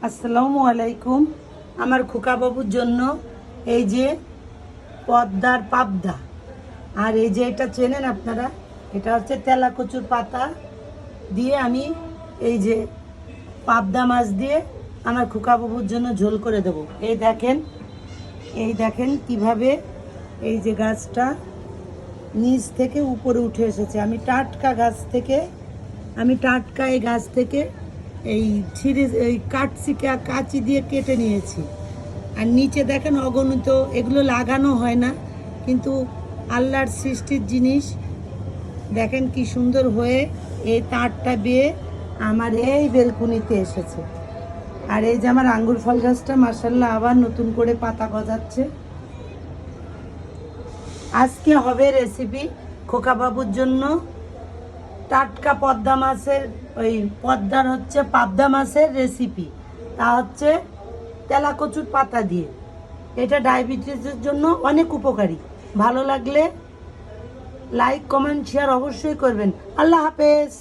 আসসালামু আলাইকুম। আমার খোকা বাবুর জন্য এই যে পদ্মার পাবদা, আর এই যে এটা চেনেন আপনারা, এটা হচ্ছে তেলা কচুর পাতা দিয়ে আমি এই যে পাবদা মাছ দিয়ে আমার খোকা বাবুর জন্য ঝোল করে দেব। এই দেখেন কিভাবে এই যে গাছটা নিচ থেকে উপরে উঠে এসেছে। আমি টাটকা এই গাছ থেকে এই কাঁচি দিয়ে কেটে নিয়েছি। আর নিচে দেখেন অগণিত, এগুলো লাগানো হয় না, কিন্তু আল্লাহর সৃষ্টির জিনিস। দেখেন কি সুন্দর হয়ে এই তারটা বেয়ে আমার এই বেলকুনিতে এসেছে। আর এই যে আমার আঙ্গুর ফল গাছটা মাশাআল্লাহ আবার নতুন করে পাতা গজাচ্ছে। আজকে হবে রেসিপি খোকা বাবুর জন্য টাটকা পদ্মা মাছের, ওই পদ্মার হচ্ছে পাবদা মাছের রেসিপি, তা হচ্ছে তেলা কচুর পাতা দিয়ে। এটা ডায়াবেটিসের জন্য অনেক উপকারী। ভালো লাগলে লাইক কমেন্ট শেয়ার অবশ্যই করবেন। আল্লাহ হাফেজ।